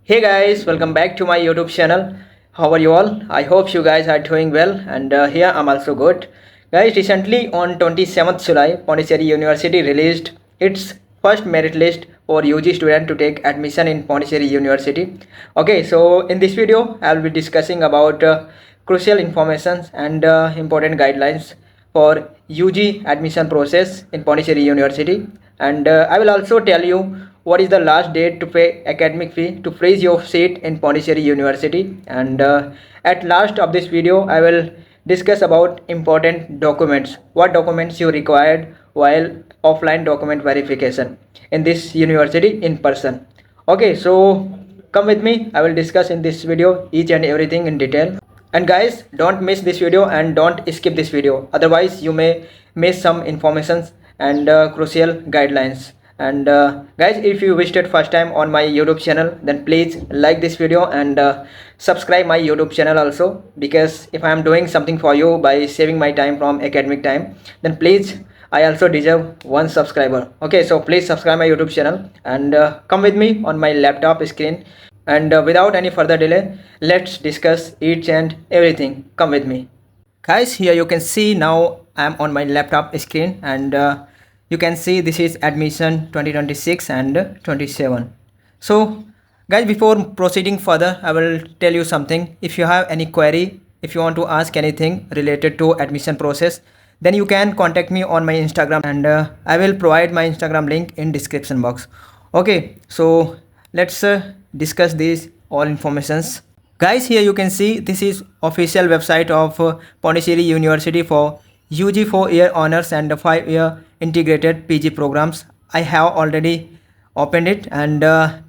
Hey guys, welcome back to my YouTube channel. How are you all? I hope you guys are doing well, and here I'm also good. Guys, recently on 27th July, Pondicherry University released its first merit list for UG student to take admission in Pondicherry University. Okay, so in this video, I'll be discussing about crucial informations and important guidelines for UG admission process in Pondicherry University, and I will also tell you what is the last date to pay academic fee to freeze your seat in Pondicherry University. And at last of this video, I will discuss about important documents, what documents you required while offline document verification in this university in person. Okay, so come with me, I will discuss in this video each and everything in detail. And guys, don't miss this video and don't skip this video, otherwise you may miss some informations and crucial guidelines. And guys, if you visited first time on my YouTube channel, then please like this video and subscribe my YouTube channel also, because if I am doing something for you by saving my time from academic time, then please, I also deserve one subscriber. Okay, so please subscribe my YouTube channel and come with me on my laptop screen. And without any further delay, let's discuss each and everything. Come with me. Guys, here you can see now I'm on my laptop screen, and you can see this is admission 2026 and 27. So guys, before proceeding further, I will tell you something. If you have any query, if you want to ask anything related to admission process, then you can contact me on my Instagram, and I will provide my Instagram link in description box. Okay, so let's discuss these all informations. Guys, here you can see this is official website of Pondicherry University for UG 4-year honors and 5-year integrated PG programs. I have already opened it, and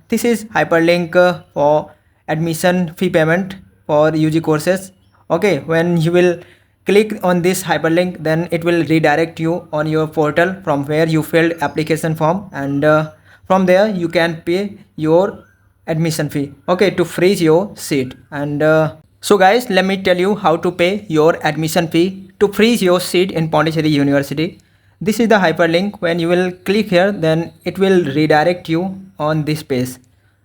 this is hyperlink for admission fee payment for UG courses. Okay, when you will click on this hyperlink, then it will redirect you on your portal from where you filled application form, and from there you can pay your admission fee, okay, to freeze your seat. And so guys, let me tell you how to pay your admission fee to freeze your seat in Pondicherry University. This is the hyperlink. When you will click here, then it will redirect you on this page,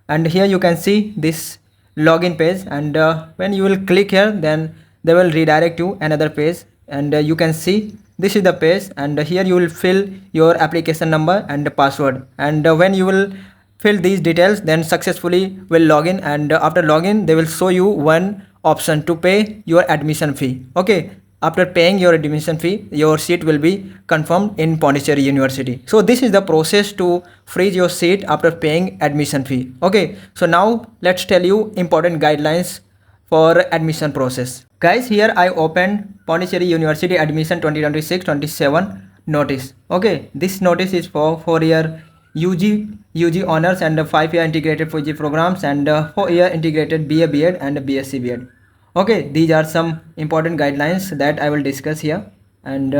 and here you can see this login page, and when you will click here, then they will redirect you another page, and you can see this is the page, and here you will fill your application number and the password, and when you will fill these details, then successfully will log in, and after login they will show you one option to pay your admission fee. Okay, after paying your admission fee, your seat will be confirmed in Pondicherry University. So this is the process to freeze your seat after paying admission fee. Okay, so now let's tell you important guidelines for admission process. Guys, here I opened Pondicherry University admission 2026-27 notice. Okay, this notice is for 4-year UG honors and 5-year integrated PG programs, and 4-year integrated BA BEd and BSc BEd. Okay, these are some important guidelines that I will discuss here. And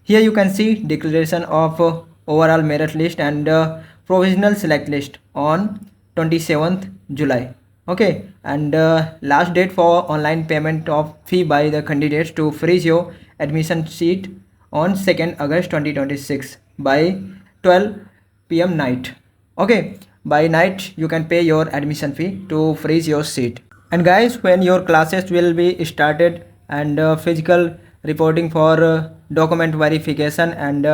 here you can see declaration of overall merit list and provisional select list on 27th July. Okay, and last date for online payment of fee by the candidates to freeze your admission seat on 2nd August 2026 by 12 PM night. Okay, by night you can pay your admission fee to freeze your seat. And guys, when your classes will be started, and physical reporting for document verification and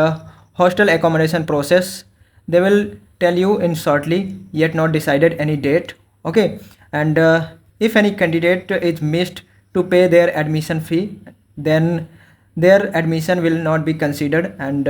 hostel accommodation process, they will tell you in shortly, yet not decided any date. Okay, and if any candidate is missed to pay their admission fee, then their admission will not be considered, and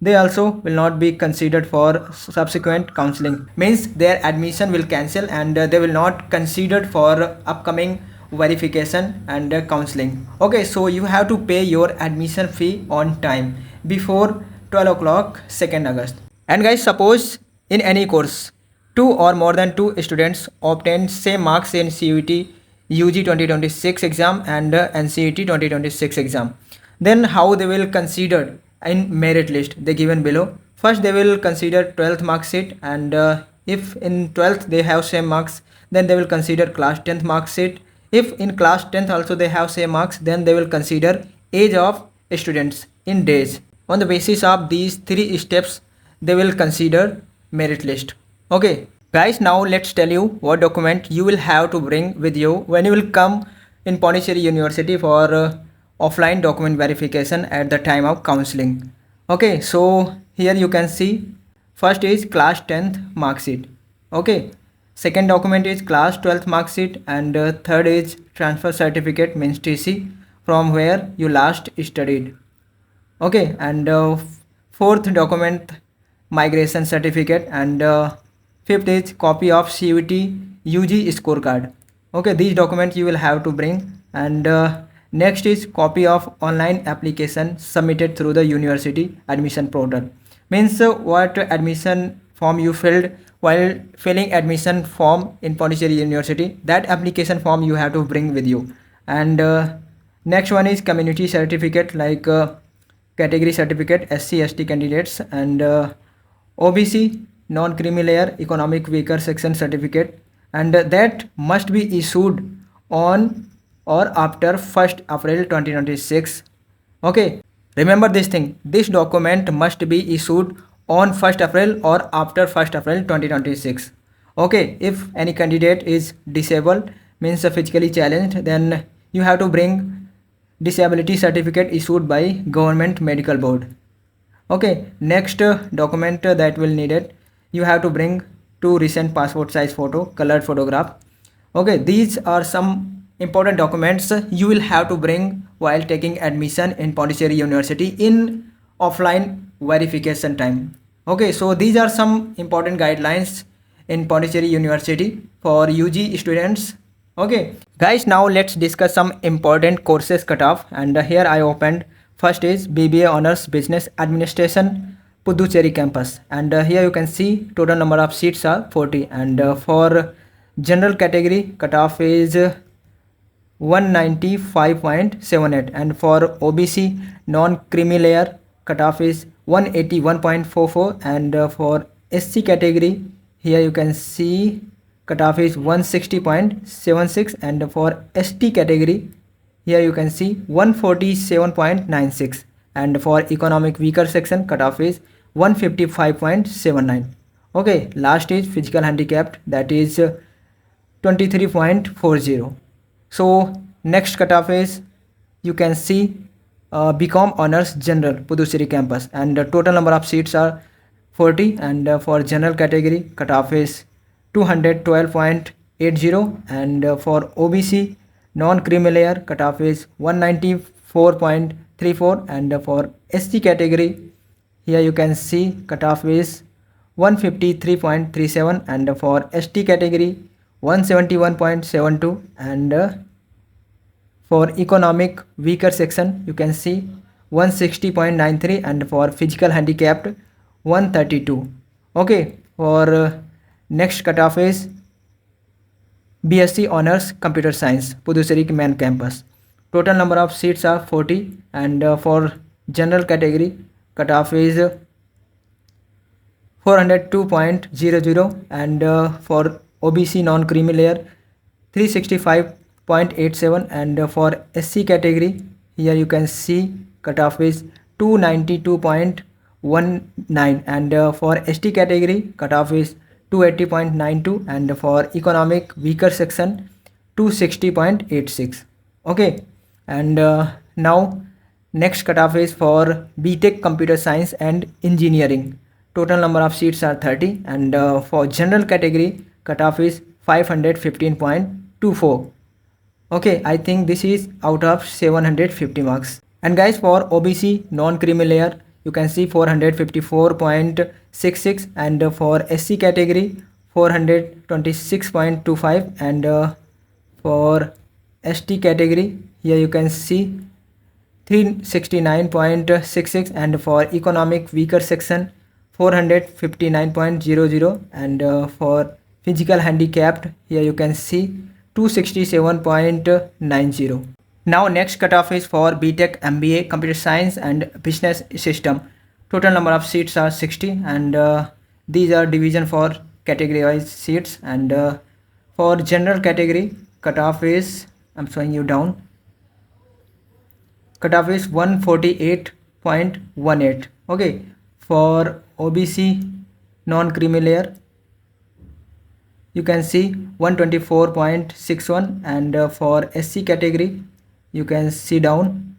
they also will not be considered for subsequent counseling. Means their admission will cancel, and they will not considered for upcoming verification and counseling. Okay, so you have to pay your admission fee on time before 12 o'clock 2nd August. And guys, suppose in any course 2 or more than 2 students obtain same marks in CUET UG 2026 exam and NCET 2026 exam, then how they will consider in merit list they given below. First they will consider 12th mark sheet, and if in 12th they have same marks, then they will consider class 10th mark sheet. If in class 10th also they have same marks, then they will consider age of students in days. On the basis of these 3 steps, they will consider merit list. Okay Guys, now let's tell you what document you will have to bring with you when you will come in Pondicherry University for offline document verification at the time of counseling. Okay, so here you can see first is class 10th mark sheet. Okay, second document is class 12th mark sheet, and third is transfer certificate means TC from where you last studied. Okay, and fourth document migration certificate, and fifth is copy of CUT UG scorecard. Okay, these documents you will have to bring, and next is copy of online application submitted through the university admission portal. Means what admission form you filled while filling admission form in Pondicherry University, that application form you have to bring with you. And next one is community certificate, like category certificate SC ST candidates, and OBC non-creamy layer economic weaker section certificate, and that must be issued on or after 1st April 2026. Okay, remember this thing, this document must be issued on 1st April or after 1st April 2026. Okay, if any candidate is disabled means physically challenged, then you have to bring disability certificate issued by government medical board. Okay, next document that will needed, you have to bring two recent passport size photo, colored photograph. Okay, these are some important documents you will have to bring while taking admission in Pondicherry University in offline verification time. Okay, so these are some important guidelines in Pondicherry University for UG students. Okay guys, now let's discuss some important courses cutoff, and here I opened. First is BBA Honors Business Administration, Puducherry campus, and here you can see total number of seats are 40, and for general category cutoff is 195.78, and for OBC non-creamy layer cutoff is 181.44, and for SC category here you can see cutoff is 160.76, and for ST category here you can see 147.96, and for economic weaker section cutoff is 155.79. okay, last is physical handicapped, that is 23.40. so next cutoff is, you can see BCom Honors General Puducherry campus, and the total number of seats are 40, and for general category cutoff is 212.80, and for OBC non-creamy layer cutoff is 194.34, and for SC category here you can see cutoff is 153.37, and for ST category 171.72, and for economic weaker section you can see 160.93, and for physical handicapped 132. okay, for next cutoff is BSc Honors Computer Science, Puducherry main campus. Total number of seats are 40, and for general category cutoff is 402.00, and for OBC non-creamy layer 365.87, and for SC category here you can see cutoff is 292.19, and for ST category cutoff is 280.92, and for economic weaker section 260.86. okay, and now next cutoff is for BTech Computer Science and Engineering. Total number of seats are 30, and for general category cutoff is 515.24. okay, I think this is out of 750 marks. And guys, for OBC non-creamy layer you can see 454.66, and for SC category 426.25, and for ST category here you can see 369.66, and for economic weaker section 459.00, and for physical handicapped here you can see 267.90. Now next cutoff is for BTech MBA Computer Science and Business System. Total number of seats are 60, and these are division for category wise seats, and for general category cutoff is, I'm showing you down, cutoff is 148.18. okay, for OBC non-creamy layer you can see 124.61, and for SC category you can see down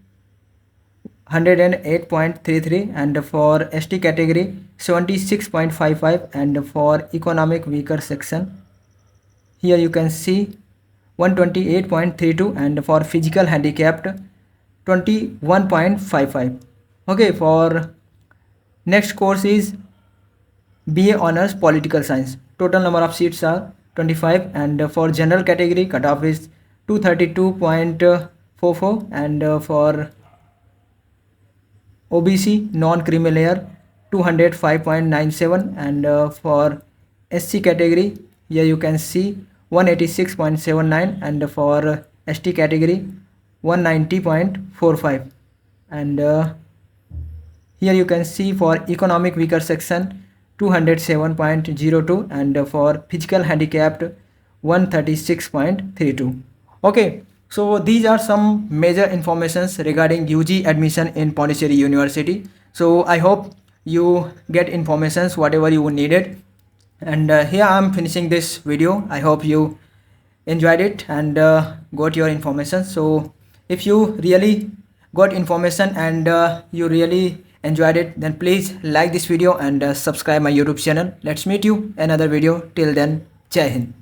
108.33, and for ST category 76.55, and for economic weaker section here you can see 128.32, and for physical handicapped 21.55. okay, for next course is BA Honors Political Science. Total number of seats are 25, and for general category cutoff is 232.44, and for OBC non-creamy layer 205.97, and for SC category here you can see 186.79, and for ST category 190.45, and here you can see for economic weaker section 207.02, and for physical handicapped 136.32. okay, so these are some major informations regarding UG admission in Pondicherry University. So I hope you get informations whatever you needed, and here I'm finishing this video. I hope you enjoyed it and got your information. So if you really got information and you really enjoyed it, then please like this video and subscribe my YouTube channel. Let's meet you another video. Till then, Jai Hind.